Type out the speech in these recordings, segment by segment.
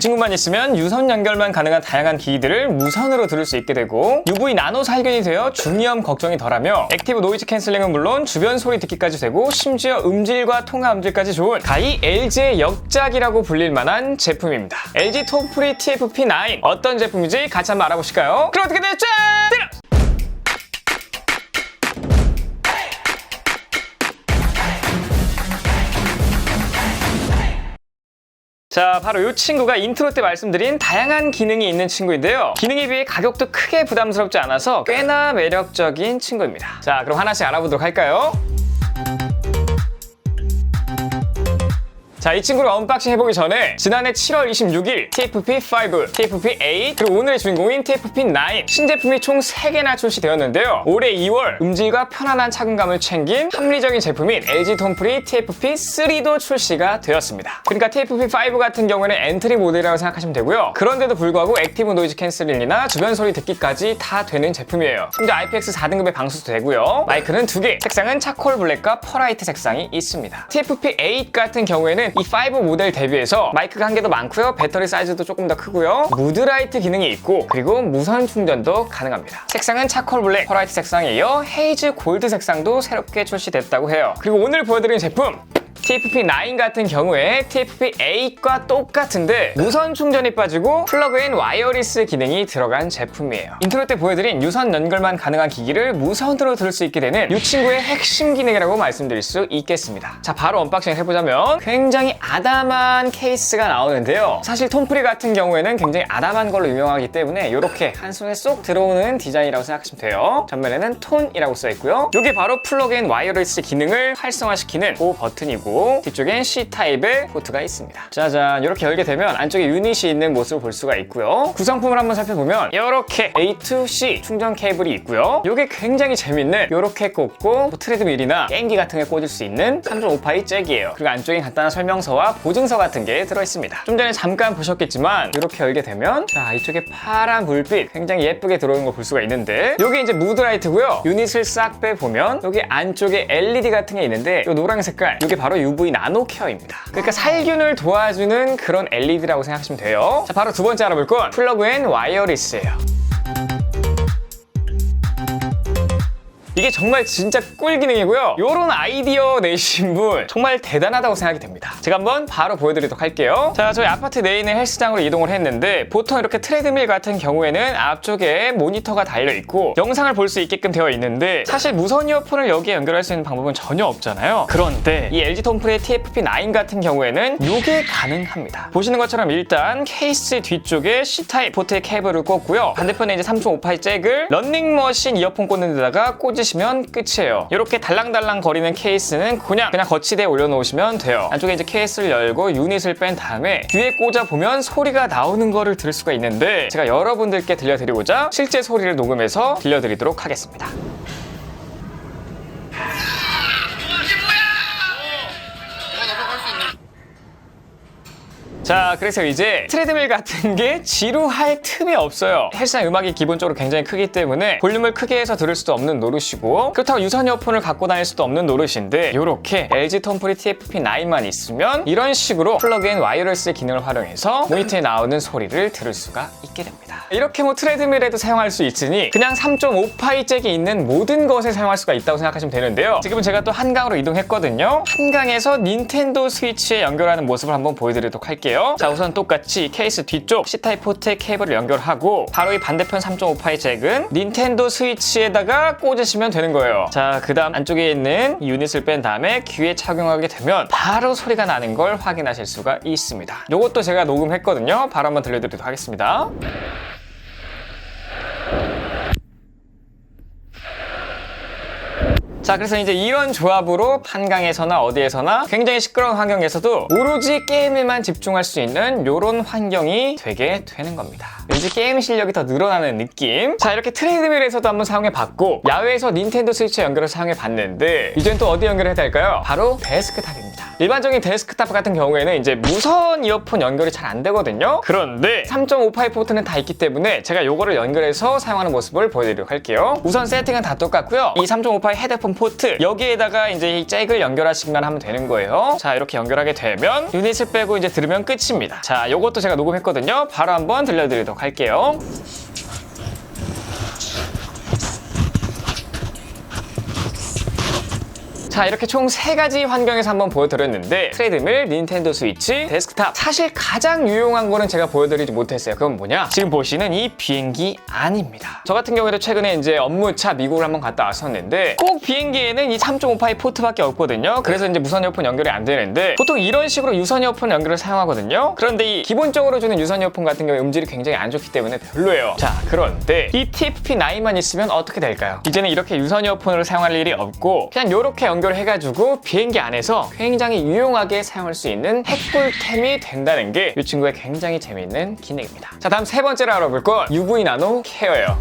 친구만 있으면 유선 연결만 가능한 다양한 기기들을 무선으로 들을 수 있게 되고 UV 나노 살균이 되어 중이염 걱정이 덜하며 액티브 노이즈 캔슬링은 물론 주변 소리 듣기까지 되고 심지어 음질과 통화 음질까지 좋은 가히 LG의 역작이라고 불릴 만한 제품입니다. LG 톰프리 TFP9 어떤 제품인지 같이 한번 알아보실까요? 그럼 어떻게 됐죠? 자, 바로 이 친구가 인트로 때 말씀드린 다양한 기능이 있는 친구인데요. 기능에 비해 가격도 크게 부담스럽지 않아서 꽤나 매력적인 친구입니다. 자, 그럼 하나씩 알아보도록 할까요? 자, 이 친구를 언박싱 해보기 전에 지난해 7월 26일 TFP5, TFP8, 그리고 오늘의 주인공인 TFP9 신제품이 총 3개나 출시되었는데요. 올해 2월 음질과 편안한 착용감을 챙긴 합리적인 제품인 LG 톰프리 TFP3도 출시가 되었습니다. 그러니까 TFP5 같은 경우에는 엔트리 모델이라고 생각하시면 되고요. 그런데도 불구하고 액티브 노이즈 캔슬링이나 주변 소리 듣기까지 다 되는 제품이에요. 심지어 IPX 4등급의 방수도 되고요. 마이크는 2개, 색상은 차콜 블랙과 퍼라이트 색상이 있습니다. TFP8 같은 경우에는 이 5 모델 대비해서 마이크가 한 개 더 많고요. 배터리 사이즈도 조금 더 크고요. 무드라이트 기능이 있고 그리고 무선 충전도 가능합니다. 색상은 차콜 블랙, 퍼라이트 색상에 이어 헤이즈 골드 색상도 새롭게 출시됐다고 해요. 그리고 오늘 보여드리는 제품 TFP9 같은 경우에 TFP8과 똑같은데 무선 충전이 빠지고 플러그인 와이어리스 기능이 들어간 제품이에요. 인트로 때 보여드린 유선 연결만 가능한 기기를 무선으로 들을 수 있게 되는 이 친구의 핵심 기능이라고 말씀드릴 수 있겠습니다. 자, 바로 언박싱을 해보자면 굉장히 아담한 케이스가 나오는데요. 사실 톰프리 같은 경우에는 굉장히 아담한 걸로 유명하기 때문에 이렇게 한 손에 쏙 들어오는 디자인이라고 생각하시면 돼요. 전면에는 톤이라고 써있고요. 이게 바로 플러그인 와이어리스 기능을 활성화시키는 그 버튼이고 뒤쪽엔 C타입의 포트가 있습니다. 짜잔, 이렇게 열게 되면 안쪽에 유닛이 있는 모습을 볼 수가 있고요. 구성품을 한번 살펴보면 이렇게 A to C 충전 케이블이 있고요. 이게 굉장히 재밌는 이렇게 꽂고 트레드밀이나 게임기 같은 게 꽂을 수 있는 3.5파이 잭이에요. 그리고 안쪽에 간단한 설명서와 보증서 같은 게 들어있습니다. 좀 전에 잠깐 보셨겠지만 이렇게 열게 되면 자, 이쪽에 파란 불빛 굉장히 예쁘게 들어오는 걸 볼 수가 있는데 이게 이제 무드라이트고요. 유닛을 싹 빼보면 여기 안쪽에 LED 같은 게 있는데 이 노란 색깔 이게 바로 UV 나노 케어입니다. 그러니까 살균을 도와주는 그런 LED라고 생각하시면 돼요. 자, 바로 두 번째 알아볼 건 플러그인 와이어리스예요. 이게 정말 진짜 꿀 기능이고요. 이런 아이디어 내신 분 정말 대단하다고 생각이 됩니다. 제가 한번 바로 보여드리도록 할게요. 자, 저희 아파트 내에 있는 헬스장으로 이동을 했는데 보통 이렇게 트레드밀 같은 경우에는 앞쪽에 모니터가 달려있고 영상을 볼 수 있게끔 되어 있는데 사실 무선 이어폰을 여기에 연결할 수 있는 방법은 전혀 없잖아요. 그런데 이 LG 톰프리의 TFP9 같은 경우에는 이게 가능합니다. 보시는 것처럼 일단 케이스 뒤쪽에 C타입 포트의 케이블을 꽂고요. 반대편에 이제 3.5파이 잭을 런닝머신 이어폰 꽂는 데다가 꽂으시면 끝이에요. 이렇게 달랑달랑 거리는 케이스는 그냥 거치대에 올려놓으시면 돼요. 안쪽에 이제 케이스를 열고 유닛을 뺀 다음에 귀에 꽂아보면 소리가 나오는 거를 들을 수가 있는데 제가 여러분들께 들려드리고자 실제 소리를 녹음해서 들려드리도록 하겠습니다. 자, 그래서 이제 트레드밀 같은 게 지루할 틈이 없어요. 헬스장 음악이 기본적으로 굉장히 크기 때문에 볼륨을 크게 해서 들을 수도 없는 노릇이고 그렇다고 유선 이어폰을 갖고 다닐 수도 없는 노릇인데 이렇게 LG 톰프리 TFP9만 있으면 이런 식으로 플러그인 와이어리스 기능을 활용해서 모니터에 나오는 소리를 들을 수가 있게 됩니다. 이렇게 뭐 트레드밀에도 사용할 수 있으니 그냥 3.5파이 잭이 있는 모든 것에 사용할 수가 있다고 생각하시면 되는데요. 지금은 제가 또 한강으로 이동했거든요. 한강에서 닌텐도 스위치에 연결하는 모습을 한번 보여드리도록 할게요. 자, 우선 똑같이 케이스 뒤쪽 C타입 포트에 케이블을 연결하고 바로 이 반대편 3.5파이 잭은 닌텐도 스위치에다가 꽂으시면 되는 거예요. 자, 그 다음 안쪽에 있는 유닛을 뺀 다음에 귀에 착용하게 되면 바로 소리가 나는 걸 확인하실 수가 있습니다. 이것도 제가 녹음했거든요. 바로 한번 들려드리도록 하겠습니다. 자, 그래서 이제 이런 조합으로 한강에서나 어디에서나 굉장히 시끄러운 환경에서도 오로지 게임에만 집중할 수 있는 이런 환경이 되게 되는 겁니다. 왠지 게임 실력이 더 늘어나는 느낌. 자, 이렇게 트레이드밀에서도 한번 사용해봤고 야외에서 닌텐도 스위치 연결을 사용해봤는데 이젠 또 어디 연결해야 될까요? 바로 데스크탑입니다. 일반적인 데스크탑 같은 경우에는 이제 무선 이어폰 연결이 잘 안 되거든요. 그런데 3.5파이 포트는 다 있기 때문에 제가 요거를 연결해서 사용하는 모습을 보여드리도록 할게요. 우선 세팅은 다 똑같고요. 이 3.5파이 헤드폰 이어폰 포트 여기에다가 이제 이 잭을 연결하시기만 하면 되는 거예요. 자, 이렇게 연결하게 되면 유닛을 빼고 이제 들으면 끝입니다. 자, 요것도 제가 녹음했거든요. 바로 한번 들려드리도록 할게요. 자, 이렇게 총 3가지 환경에서 한번 보여드렸는데 트레드밀, 닌텐도 스위치, 데스크탑 사실 가장 유용한 거는 제가 보여드리지 못했어요. 그건 뭐냐? 지금 보시는 이 비행기 안입니다. 저 같은 경우에도 최근에 이제 업무차 미국을 한번 갔다 왔었는데 꼭 비행기에는 이 3.5파이 포트밖에 없거든요. 그래서 이제 무선 이어폰 연결이 안 되는데 보통 이런 식으로 유선 이어폰 연결을 사용하거든요. 그런데 이 기본적으로 주는 유선 이어폰 같은 경우에 음질이 굉장히 안 좋기 때문에 별로예요. 자, 그런데 이 TFP9만 있으면 어떻게 될까요? 이제는 이렇게 유선 이어폰을 사용할 일이 없고 그냥 이렇게 연결해가지고 비행기 안에서 굉장히 유용하게 사용할 수 있는 핵꿀템이 된다는 게 이 친구의 굉장히 재미있는 기능입니다. 자, 다음 세 번째로 알아볼 건 UV 나노 케어예요.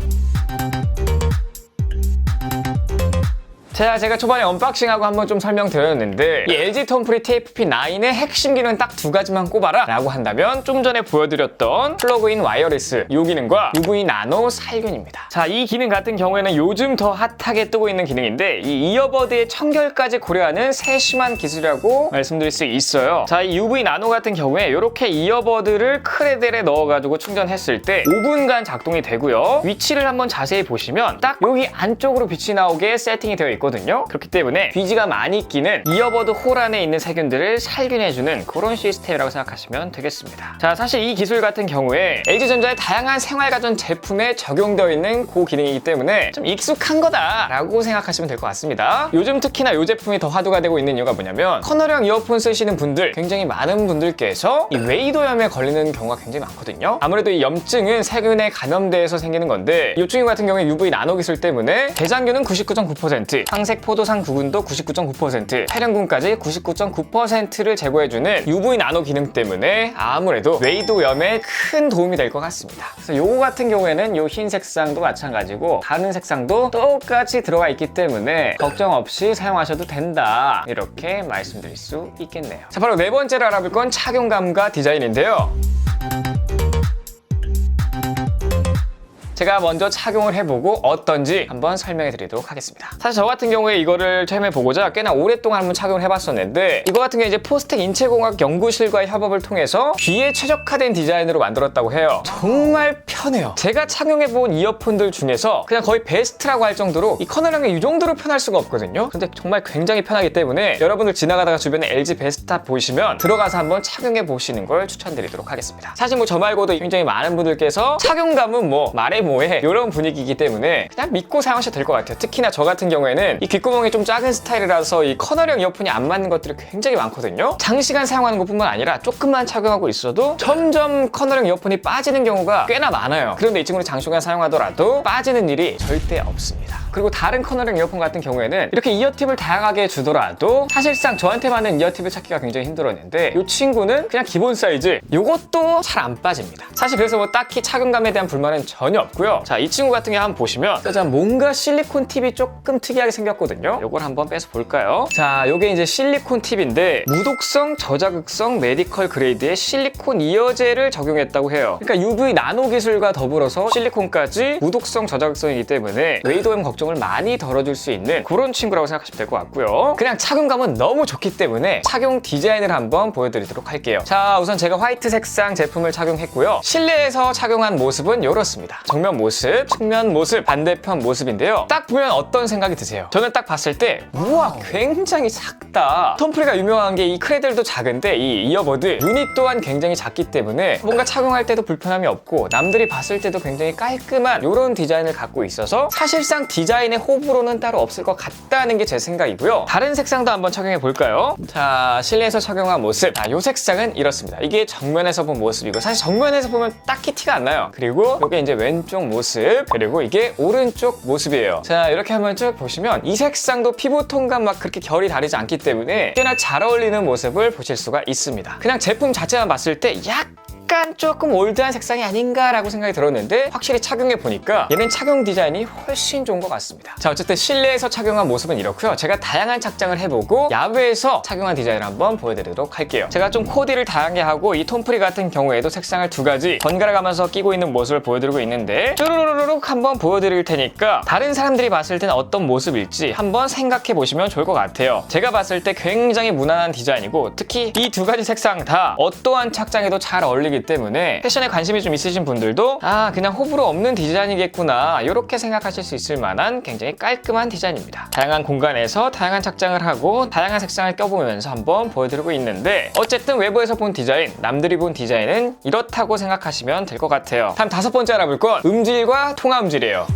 제가 초반에 언박싱하고 한번 좀 설명드렸는데 이 LG 톰프리 TFP9의 핵심 기능 딱 2가지만 꼽아라 라고 한다면 좀 전에 보여드렸던 플러그인 와이어리스 이 기능과 UV 나노 살균입니다. 자, 이 기능 같은 경우에는 요즘 더 핫하게 뜨고 있는 기능인데 이 이어버드의 청결까지 고려하는 세심한 기술이라고 말씀드릴 수 있어요. 자, 이 UV 나노 같은 경우에 이렇게 이어버드를 크레델에 넣어가지고 충전했을 때 5분간 작동이 되고요. 위치를 한번 자세히 보시면 딱 여기 안쪽으로 빛이 나오게 세팅이 되어 있고 그렇기 때문에 비지가 많이 끼는 이어버드 홀 안에 있는 세균들을 살균해주는 그런 시스템이라고 생각하시면 되겠습니다. 자, 사실 이 기술 같은 경우에 LG전자의 다양한 생활가전 제품에 적용되어 있는 그 기능이기 때문에 좀 익숙한 거다라고 생각하시면 될 것 같습니다. 요즘 특히나 이 제품이 더 화두가 되고 있는 이유가 뭐냐면 커널형 이어폰 쓰시는 분들 굉장히 많은 분들께서 이 웨이도염에 걸리는 경우가 굉장히 많거든요. 아무래도 이 염증은 세균에 감염돼서 생기는 건데 이 친구 같은 경우에 UV 나노 기술 때문에 대장균은 99.9%, 항색 포도상 구근도 99.9%, 폐렴군까지 99.9%를 제거해주는 UV 나노 기능 때문에 아무래도 웨이도염에 큰 도움이 될 것 같습니다. 그래서 요거 같은 경우에는 요 흰 색상도 마찬가지고 다른 색상도 똑같이 들어가 있기 때문에 걱정 없이 사용하셔도 된다, 이렇게 말씀드릴 수 있겠네요. 자, 바로 네 번째로 알아볼 건 착용감과 디자인인데요. 제가 먼저 착용을 해보고 어떤지 한번 설명해 드리도록 하겠습니다. 사실 저 같은 경우에 이거를 처음 해보고자 꽤나 오랫동안 한번 착용을 해봤었는데 이거 같은 경우에 이제 포스텍 인체공학 연구실과의 협업을 통해서 귀에 최적화된 디자인으로 만들었다고 해요. 정말 편해요. 제가 착용해본 이어폰들 중에서 그냥 거의 베스트라고 할 정도로 이 커널형이 이 정도로 편할 수가 없거든요. 근데 정말 굉장히 편하기 때문에 여러분들 지나가다가 주변에 LG 베스탑 보시면 들어가서 한번 착용해 보시는 걸 추천드리도록 하겠습니다. 사실 뭐 저 말고도 굉장히 많은 분들께서 착용감은 뭐 말해 뭐해 이런 분위기이기 때문에 그냥 믿고 사용하셔도 될 것 같아요. 특히나 저 같은 경우에는 이 귓구멍이 좀 작은 스타일이라서 이 커널형 이어폰이 안 맞는 것들이 굉장히 많거든요. 장시간 사용하는 것뿐만 아니라 조금만 착용하고 있어도 점점 커널형 이어폰이 빠지는 경우가 꽤나 많아요. 그런데 이 친구를 장시간 사용하더라도 빠지는 일이 절대 없습니다. 그리고 다른 커널형 이어폰 같은 경우에는 이렇게 이어팁을 다양하게 주더라도 사실상 저한테 맞는 이어팁을 찾기가 굉장히 힘들었는데 이 친구는 그냥 기본 사이즈, 이것도 잘 안 빠집니다. 사실 그래서 뭐 딱히 착용감에 대한 불만은 전혀 없고요. 자, 이 친구 같은 경우 한번 보시면 짜잔, 뭔가 실리콘 팁이 조금 특이하게 생겼거든요. 이걸 한번 빼서 볼까요? 자, 요게 이제 실리콘 팁인데 무독성, 저자극성, 메디컬 그레이드의 실리콘 이어제를 적용했다고 해요. 그러니까 UV 나노 기술과 더불어서 실리콘까지 무독성, 저자극성이기 때문에 웨이도염 걱정을 많이 덜어줄 수 있는 그런 친구라고 생각하시면 될 것 같고요. 그냥 착용감은 너무 좋기 때문에 착용 디자인을 한번 보여드리도록 할게요. 자, 우선 제가 화이트 색상 제품을 착용했고요. 실내에서 착용한 모습은 이렇습니다. 정면 모습, 측면 모습, 반대편 모습인데요. 딱 보면 어떤 생각이 드세요? 저는 딱 봤을 때 우와, 굉장히 작다. 톰프리가 유명한 게 이 크레들도 작은데 이 이어버드 유닛 또한 굉장히 작기 때문에 뭔가 착용할 때도 불편함이 없고 남들이 봤을 때도 굉장히 깔끔한 이런 디자인을 갖고 있어서 사실상 디자인의 호불호는 따로 없을 것 같다는 게 제 생각이고요. 다른 색상도 한번 착용해 볼까요? 자, 실내에서 착용한 모습. 이 색상은 이렇습니다. 이게 정면에서 본 모습이고 사실 정면에서 보면 딱히 티가 안 나요. 그리고 이게 이제 왼쪽 모습, 그리고 이게 오른쪽 모습이에요. 자, 이렇게 한번 쭉 보시면 이 색상도 피부톤과 막 그렇게 결이 다르지 않기 때문에 꽤나 잘 어울리는 모습을 보실 수가 있습니다. 그냥 제품 자체만 봤을 때 약간 약간 조금 올드한 색상이 아닌가라고 생각이 들었는데 확실히 착용해 보니까 얘는 착용 디자인이 훨씬 좋은 것 같습니다. 자, 어쨌든 실내에서 착용한 모습은 이렇고요. 제가 다양한 착장을 해보고 야외에서 착용한 디자인을 한번 보여드리도록 할게요. 제가 좀 코디를 다양하게 하고 이 톰프리 같은 경우에도 색상을 두 가지 번갈아 가면서 끼고 있는 모습을 보여드리고 있는데 쭈루루룩 한번 보여드릴 테니까 다른 사람들이 봤을 때는 어떤 모습일지 한번 생각해 보시면 좋을 것 같아요. 제가 봤을 때 굉장히 무난한 디자인이고 특히 이 두 가지 색상 다 어떠한 착장에도 잘 어울리기 때문에 패션에 관심이 좀 있으신 분들도 그냥 호불호 없는 디자인이겠구나 이렇게 생각하실 수 있을 만한 굉장히 깔끔한 디자인입니다. 다양한 공간에서 다양한 착장을 하고 다양한 색상을 껴보면서 한번 보여드리고 있는데 어쨌든 외부에서 본 디자인, 남들이 본 디자인은 이렇다고 생각하시면 될 것 같아요. 다음 5번째 알아볼 건 음질과 통화 음질이에요.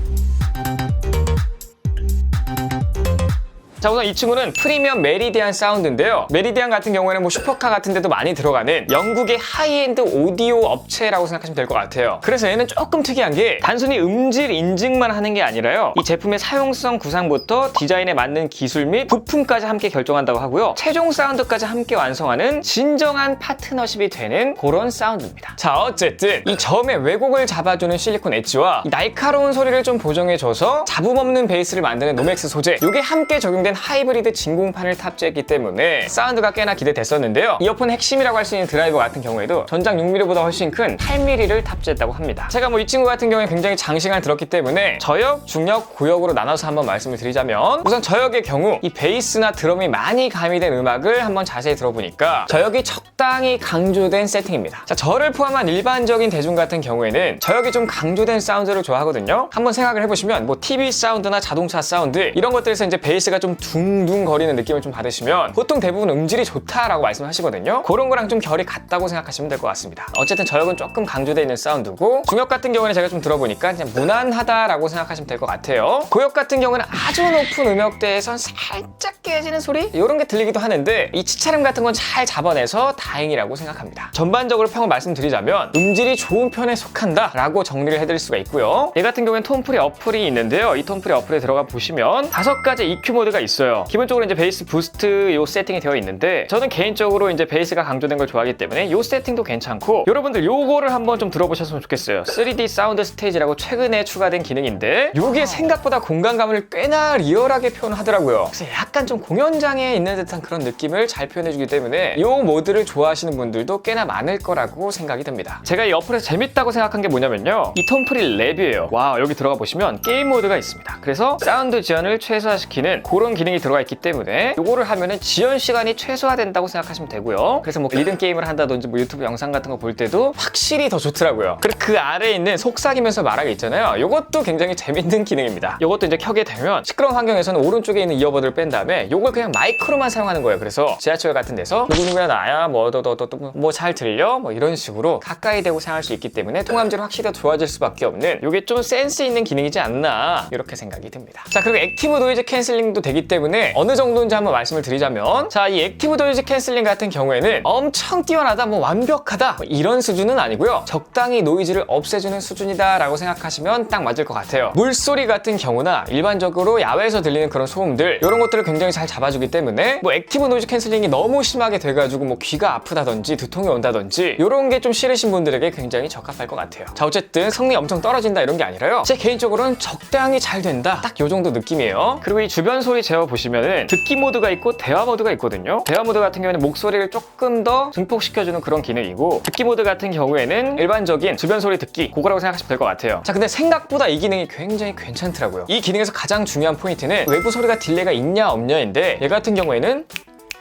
자, 우선 이 친구는 프리미엄 메리디안 사운드인데요. 메리디안 같은 경우에는 뭐 슈퍼카 같은 데도 많이 들어가는 영국의 하이엔드 오디오 업체라고 생각하시면 될 것 같아요. 그래서 얘는 조금 특이한 게 단순히 음질 인증만 하는 게 아니라요. 이 제품의 사용성 구상부터 디자인에 맞는 기술 및 부품까지 함께 결정한다고 하고요. 최종 사운드까지 함께 완성하는 진정한 파트너십이 되는 그런 사운드입니다. 자, 어쨌든 이 저음의 왜곡을 잡아주는 실리콘 엣지와 이 날카로운 소리를 좀 보정해줘서 잡음 없는 베이스를 만드는 노맥스 소재, 이게 함께 적용된 하이브리드 진공판을 탑재했기 때문에 사운드가 꽤나 기대됐었는데요. 이어폰 핵심이라고 할 수 있는 드라이버 같은 경우에도 전장 6mm보다 훨씬 큰 8mm를 탑재했다고 합니다. 제가 뭐 이 친구 같은 경우에 굉장히 장시간을 들었기 때문에 저역, 중역, 고역으로 나눠서 한번 말씀을 드리자면 우선 저역의 경우 이 베이스나 드럼이 많이 가미된 음악을 한번 자세히 들어보니까 저역이 적당히 강조된 세팅입니다. 자, 저를 포함한 일반적인 대중 같은 경우에는 저역이 좀 강조된 사운드를 좋아하거든요. 한번 생각을 해보시면 뭐 TV 사운드나 자동차 사운드 이런 것들에서 이제 베이스가 좀 둥둥거리는 느낌을 좀 받으시면 보통 대부분 음질이 좋다라고 말씀하시거든요. 그런 거랑 좀 결이 같다고 생각하시면 될 것 같습니다. 어쨌든 저역은 조금 강조되어 있는 사운드고 중역 같은 경우는 제가 좀 들어보니까 그냥 무난하다라고 생각하시면 될 것 같아요. 고역 같은 경우는 아주 높은 음역대에선 살짝 깨지는 소리? 이런 게 들리기도 하는데 이 치차름 같은 건 잘 잡아내서 다행이라고 생각합니다. 전반적으로 평을 말씀드리자면 음질이 좋은 편에 속한다라고 정리를 해드릴 수가 있고요. 얘 같은 경우에는 톰프리 어플이 있는데요. 이 톰프리 어플에 들어가 보시면 5가지 EQ 모드가 있어요. 기본적으로 이제 베이스 부스트 요 세팅이 되어 있는데 저는 개인적으로 이제 베이스가 강조된 걸 좋아하기 때문에 요 세팅도 괜찮고 여러분들 요거를 한번 좀 들어보셨으면 좋겠어요. 3D 사운드 스테이지라고 최근에 추가된 기능인데 요게 생각보다 공간감을 꽤나 리얼하게 표현하더라고요. 그래서 약간 좀 공연장에 있는 듯한 그런 느낌을 잘 표현해주기 때문에 요 모드를 좋아하시는 분들도 꽤나 많을 거라고 생각이 듭니다. 제가 이 어플에서 재밌다고 생각한 게 뭐냐면요. 이 톰프리 랩이에요. 와, 여기 들어가 보시면 게임 모드가 있습니다. 그래서 사운드 지연을 최소화시키는 그런 기능이 들어가 있기 때문에 요거를 하면은 지연 시간이 최소화된다고 생각하시면 되고요. 그래서 뭐 리듬 게임을 한다든지 뭐 유튜브 영상 같은 거 볼 때도 확실히 더 좋더라고요. 그리고 그 아래에 있는 속삭이면서 말하기 있잖아요. 요것도 굉장히 재밌는 기능입니다. 요것도 이제 켜게 되면 시끄러운 환경에서는 오른쪽에 있는 이어버드를 뺀 다음에 요걸 그냥 마이크로만 사용하는 거예요. 그래서 지하철 같은 데서 누구누구야 나야 뭐 잘 들려? 뭐 이런 식으로 가까이 대고 사용할 수 있기 때문에 통함질은 확실히 더 좋아질 수밖에 없는 요게 좀 센스 있는 기능이지 않나 이렇게 생각이 듭니다. 자, 그리고 액티브 노이즈 캔슬링도 되기 때문에 어느 정도인지 한번 말씀을 드리자면 자, 이 액티브 노이즈 캔슬링 같은 경우에는 엄청 뛰어나다, 뭐 완벽하다 뭐 이런 수준은 아니고요. 적당히 노이즈를 없애주는 수준이다 라고 생각하시면 딱 맞을 것 같아요. 물소리 같은 경우나 일반적으로 야외에서 들리는 그런 소음들 이런 것들을 굉장히 잘 잡아주기 때문에 뭐 액티브 노이즈 캔슬링이 너무 심하게 돼가지고 뭐 귀가 아프다든지 두통이 온다든지 이런 게 좀 싫으신 분들에게 굉장히 적합할 것 같아요. 자, 어쨌든 성능이 엄청 떨어진다 이런 게 아니라요. 제 개인적으로는 적당히 잘 된다 딱 요 정도 느낌이에요. 그리고 이 주변 소리 재어보시면은 듣기 모드가 있고 대화 모드가 있거든요. 대화 모드 같은 경우에는 목소리를 조금 더 증폭시켜주는 그런 기능이고 듣기 모드 같은 경우에는 일반적인 주변 소리 듣기 그거라고 생각하시면 될 것 같아요. 자, 근데 생각보다 이 기능이 굉장히 괜찮더라고요. 이 기능에서 가장 중요한 포인트는 외부 소리가 딜레이가 있냐 없냐인데 얘 같은 경우에는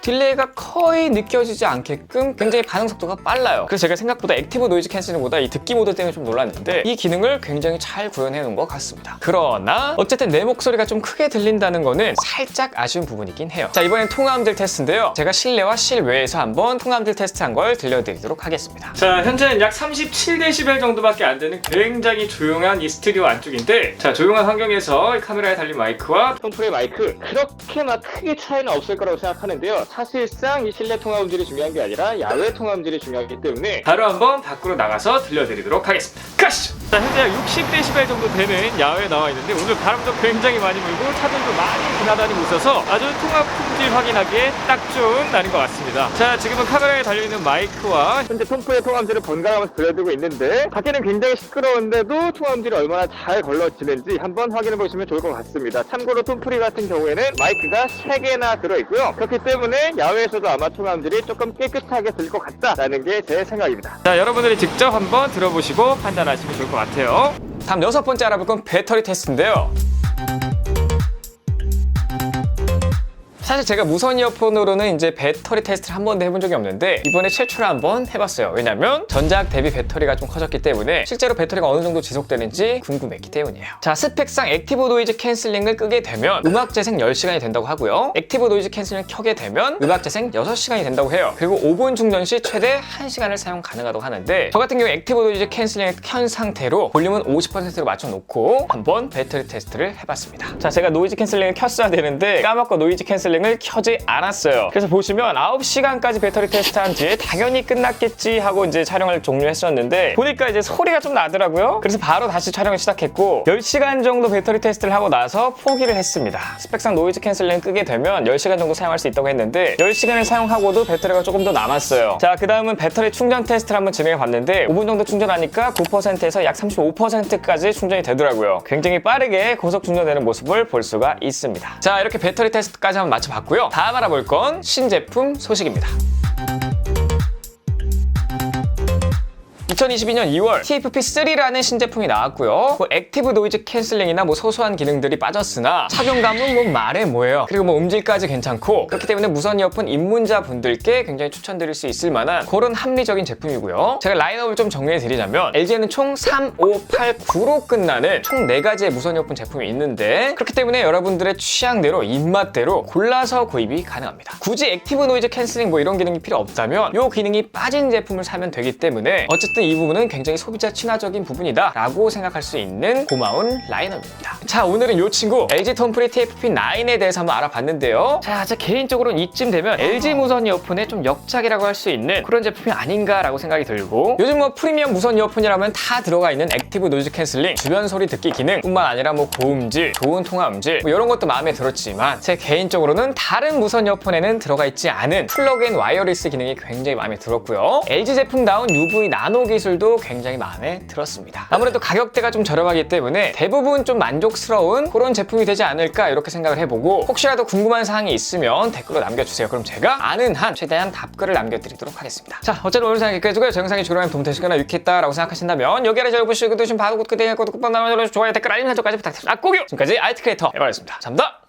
딜레이가 거의 느껴지지 않게끔 굉장히 반응 속도가 빨라요. 그래서 제가 생각보다 액티브 노이즈 캔슬링보다 이 듣기 모드 때문에 좀 놀랐는데 이 기능을 굉장히 잘 구현해 놓은 것 같습니다. 그러나 어쨌든 내 목소리가 좀 크게 들린다는 거는 살짝 아쉬운 부분이긴 해요. 자, 이번엔 통화음질 테스트인데요. 제가 실내와 실외에서 한번 통화음질 테스트한 걸 들려드리도록 하겠습니다. 자, 현재는 약 37dB 정도밖에 안 되는 굉장히 조용한 이 스튜디오 안쪽인데 자, 조용한 환경에서 카메라에 달린 마이크와 톰프리의 마이크 그렇게 막 크게 차이는 없을 거라고 생각하는데요. 사실상 이 실내 통화 음질이 중요한 게 아니라 야외 통화 음질이 중요하기 때문에 바로 한번 밖으로 나가서 들려드리도록 하겠습니다. 가시죠! 자, 현재 60dB 정도 되는 야외에 나와 있는데 오늘 바람도 굉장히 많이 불고 차들도 많이 지나다니고 있어서 아주 통화 품질 확인하기에 딱 좋은 날인 것 같습니다. 자, 지금은 카메라에 달려있는 마이크와 현재 톰프의 통화음질을 번갈아가면서 들려드리고 있는데 밖에는 굉장히 시끄러운데도 통화음질이 얼마나 잘 걸러지는지 한번 확인해 보시면 좋을 것 같습니다. 참고로 톰프리 같은 경우에는 마이크가 3개나 들어있고요. 그렇기 때문에 야외에서도 아마 통화음질이 조금 깨끗하게 들릴 것 같다라는 게 제 생각입니다. 자, 여러분들이 직접 한번 들어보시고 판단하시면 좋을 것 같아요. 다음 6번째 알아볼 건 배터리 테스트인데요. 사실 제가 무선 이어폰으로는 이제 배터리 테스트를 한 번도 해본 적이 없는데 이번에 최초로 한번 해봤어요. 왜냐면 전작 대비 배터리가 좀 커졌기 때문에 실제로 배터리가 어느 정도 지속되는지 궁금했기 때문이에요. 자, 스펙상 액티브 노이즈 캔슬링을 끄게 되면 음악 재생 10시간이 된다고 하고요. 액티브 노이즈 캔슬링을 켜게 되면 음악 재생 6시간이 된다고 해요. 그리고 5분 충전 시 최대 1시간을 사용 가능하다고 하는데 저 같은 경우 액티브 노이즈 캔슬링을 켠 상태로 볼륨은 50%로 맞춰놓고 한번 배터리 테스트를 해봤습니다. 자, 제가 노이즈 캔슬링을 켰어야 되는데 까먹고 노이즈 캔슬링 을 켜지 않았어요. 그래서 보시면 9시간까지 배터리 테스트한 뒤에 당연히 끝났겠지 하고 이제 촬영을 종료했었는데 보니까 이제 소리가 좀 나더라고요. 그래서 바로 다시 촬영을 시작했고 10시간 정도 배터리 테스트를 하고 나서 포기를 했습니다. 스펙상 노이즈 캔슬링 끄게 되면 10시간 정도 사용할 수 있다고 했는데 10시간을 사용하고도 배터리가 조금 더 남았어요. 자, 그 다음은 배터리 충전 테스트를 한번 진행해 봤는데 5분 정도 충전하니까 9%에서 약 35%까지 충전이 되더라고요. 굉장히 빠르게 고속 충전되는 모습을 볼 수가 있습니다. 자, 이렇게 배터리 테스트까지 한번 마쳐봤고요. 다음 알아볼 건 신제품 소식입니다. 2022년 2월 TFP3라는 신제품이 나왔고요. 뭐 액티브 노이즈 캔슬링이나 뭐 소소한 기능들이 빠졌으나 착용감은 뭐 말해 뭐예요. 그리고 뭐 음질까지 괜찮고 그렇기 때문에 무선 이어폰 입문자분들께 굉장히 추천드릴 수 있을 만한 그런 합리적인 제품이고요. 제가 라인업을 좀 정리해 드리자면 LG에는 총 3, 5, 8, 9로 끝나는 총 4가지의 무선 이어폰 제품이 있는데 그렇기 때문에 여러분들의 취향대로 입맛대로 골라서 구입이 가능합니다. 굳이 액티브 노이즈 캔슬링 뭐 이런 기능이 필요 없다면 이 기능이 빠진 제품을 사면 되기 때문에 어쨌든 이 부분은 굉장히 소비자 친화적인 부분이다 라고 생각할 수 있는 고마운 라인업입니다. 자, 오늘은 이 친구 LG 톰프리 TFP9에 대해서 한번 알아봤는데요. 자, 제 개인적으로는 이쯤 되면 LG 무선 이어폰의 좀 역작이라고 할 수 있는 그런 제품이 아닌가 라고 생각이 들고 요즘 뭐 프리미엄 무선 이어폰이라면 다 들어가 있는 액티브 노이즈 캔슬링, 주변 소리 듣기 기능 뿐만 아니라 뭐 고음질, 좋은 통화 음질 뭐 이런 것도 마음에 들었지만 제 개인적으로는 다른 무선 이어폰에는 들어가 있지 않은 플러그인 와이어리스 기능이 굉장히 마음에 들었고요. LG 제품다운 UV 나노 기술도 굉장히 마음에 들었습니다. 아무래도 가격대가 좀 저렴하기 때문에 대부분 좀 만족스러운 그런 제품이 되지 않을까 이렇게 생각을 해보고 혹시라도 궁금한 사항이 있으면 댓글로 남겨주세요. 그럼 제가 아는 한 최대한 답글을 남겨드리도록 하겠습니다. 자, 어쨌든 오늘 영상 여기까지 고요. 제 영상이 주로하면 도움 되시거나 유쾌했다라고 생각하신다면 여기 아래 저 보시고 계신 바로 구독, 좋아요, 댓글, 알림 설정까지 부탁드립니다. 꼭이요! 지금까지 IT 크리에이터 에바였습니다. 감사합니다.